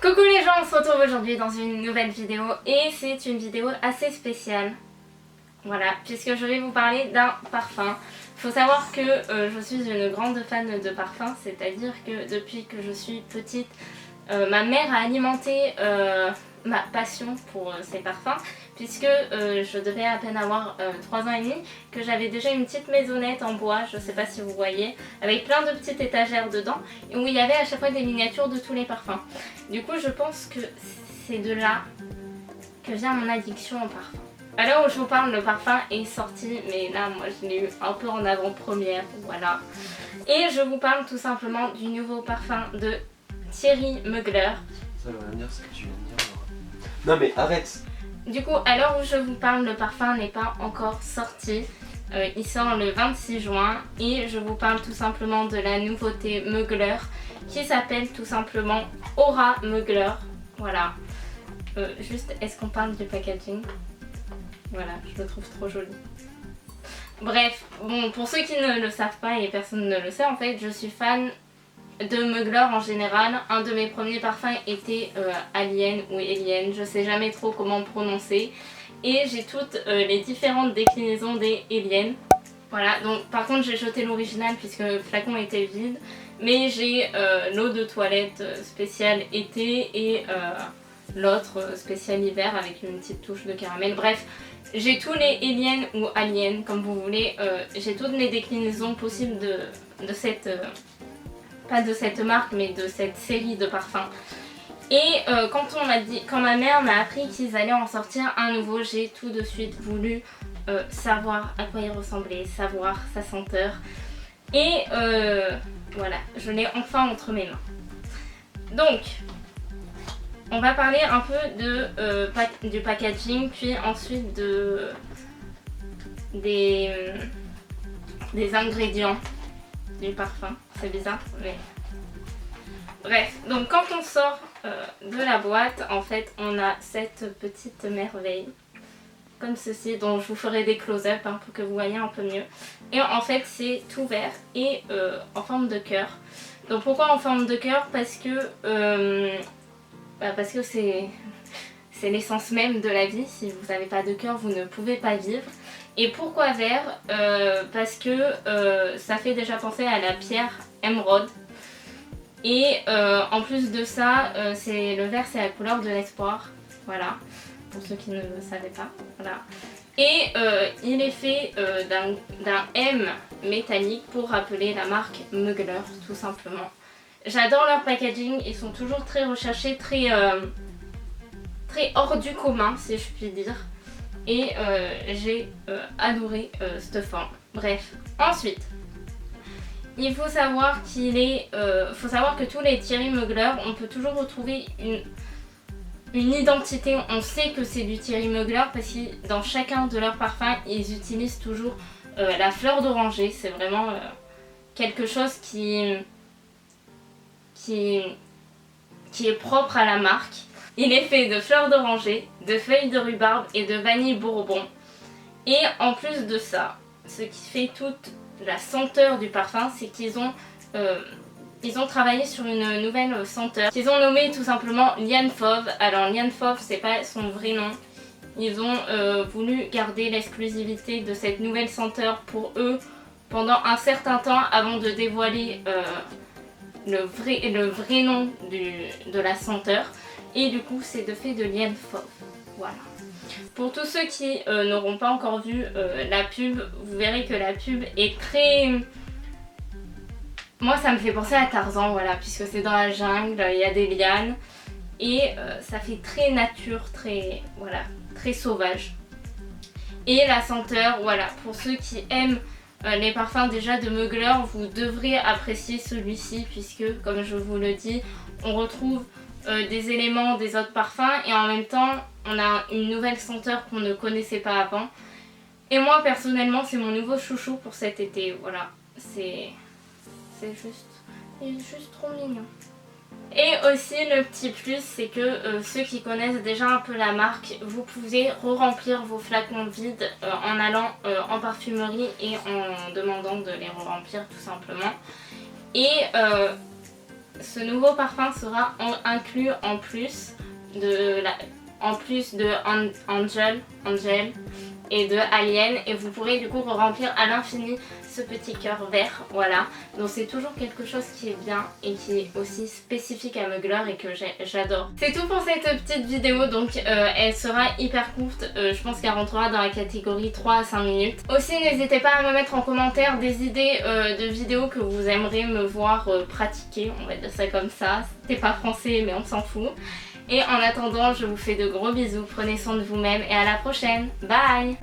Coucou les gens, on se retrouve aujourd'hui dans une nouvelle vidéo et c'est une vidéo assez spéciale. Voilà, puisque je vais vous parler d'un parfum. Il faut savoir que je suis une grande fan de parfums, c'est-à-dire que depuis que je suis petite, ma mère a alimenté ma passion pour ces parfums, puisque je devais à peine avoir 3 ans et demi, que j'avais déjà une petite maisonnette en bois, je sais pas si vous voyez, avec plein de petites étagères dedans, où il y avait à chaque fois des miniatures de tous les parfums. Du coup je pense que c'est de là que vient mon addiction au parfum. À l'heure où je vous parle, le parfum est sorti, mais là moi je l'ai eu un peu en avant-première, voilà. Et je vous parle tout simplement du nouveau parfum de Thierry Mugler. Ça veut rien dire ce que tu viens de dire. Non mais arrête. Du coup, à l'heure où je vous parle, le parfum n'est pas encore sorti. Il sort le 26 juin et je vous parle tout simplement de la nouveauté Mugler qui s'appelle tout simplement Aura Mugler. Voilà. Juste, est-ce qu'on parle du packaging? Voilà, je le trouve trop joli. Bref, bon, pour ceux qui ne le savent pas et personne ne le sait, en fait, je suis fan de Mugler en général. Un de mes premiers parfums était Alien ou Alien, je sais jamais trop comment prononcer. Et j'ai toutes les différentes déclinaisons des Alien. Voilà, donc par contre j'ai jeté l'original puisque le flacon était vide. Mais j'ai l'eau de toilette spéciale été et l'autre spéciale hiver avec une petite touche de caramel. Bref, j'ai tous les Alien ou Alien comme vous voulez. J'ai toutes les déclinaisons possibles de cette... pas de cette marque mais de cette série de parfums. Et quand ma mère m'a appris qu'ils allaient en sortir un nouveau, j'ai tout de suite voulu savoir à quoi il ressemblait, savoir sa senteur. Et voilà, je l'ai enfin entre mes mains. Donc, on va parler un peu du packaging, puis ensuite des ingrédients du parfum. C'est bizarre, mais... Bref, donc quand on sort de la boîte, en fait, on a cette petite merveille, comme ceci, dont je vous ferai des close-up hein, pour que vous voyez un peu mieux. Et en fait, c'est tout vert et en forme de cœur. Donc pourquoi en forme de cœur? Parce que c'est l'essence même de la vie. Si vous n'avez pas de cœur, vous ne pouvez pas vivre. Et pourquoi vert? Parce que ça fait déjà penser à la pierre émeraude. Et en plus de ça, le vert c'est la couleur de l'espoir, voilà, pour ceux qui ne le savaient pas, voilà. Et il est fait d'un M métallique pour rappeler la marque Mugler, tout simplement. J'adore leur packaging, ils sont toujours très recherchés, très hors du commun si je puis dire. Et j'ai adoré cette forme. Bref, ensuite... Il faut savoir que tous les Thierry Mugler, on peut toujours retrouver une identité. On sait que c'est du Thierry Mugler parce que dans chacun de leurs parfums, ils utilisent toujours la fleur d'oranger. C'est vraiment quelque chose qui est propre à la marque. Il est fait de fleurs d'oranger, de feuilles de rhubarbe et de vanille bourbon. Et en plus de ça, ce qui fait toute la senteur du parfum, c'est qu'ils ont travaillé sur une nouvelle senteur qu'ils ont nommée tout simplement Liane Fauve. Alors Liane Fauve, c'est pas son vrai nom. Ils ont voulu garder l'exclusivité de cette nouvelle senteur pour eux pendant un certain temps avant de dévoiler le vrai nom de la senteur. Et du coup, c'est de fait de Liane Fauve. Voilà. Pour tous ceux qui n'auront pas encore vu la pub, vous verrez que la pub est très... Moi ça me fait penser à Tarzan, voilà, puisque c'est dans la jungle, il y a des lianes. Et ça fait très nature, très sauvage. Et la senteur, voilà, pour ceux qui aiment les parfums déjà de Mugler, vous devrez apprécier celui-ci, puisque comme je vous le dis, on retrouve des éléments des autres parfums et en même temps on a une nouvelle senteur qu'on ne connaissait pas avant. Et moi personnellement c'est mon nouveau chouchou pour cet été, voilà, il est juste trop mignon. Et aussi le petit plus c'est que ceux qui connaissent déjà un peu la marque, vous pouvez re-remplir vos flacons vides en allant en parfumerie et en demandant de les re-remplir tout simplement. Et ce nouveau parfum sera inclus en plus de Angel et de Alien, et vous pourrez du coup remplir à l'infini ce petit cœur vert, voilà. Donc c'est toujours quelque chose qui est bien et qui est aussi spécifique à Mugler et que j'adore. C'est tout pour cette petite vidéo, donc elle sera hyper courte, je pense qu'elle rentrera dans la catégorie 3 à 5 minutes. Aussi n'hésitez pas à me mettre en commentaire des idées de vidéos que vous aimeriez me voir pratiquer, on va dire ça comme ça. C'était pas français mais on s'en fout. Et en attendant, je vous fais de gros bisous, prenez soin de vous-même et à la prochaine. Bye!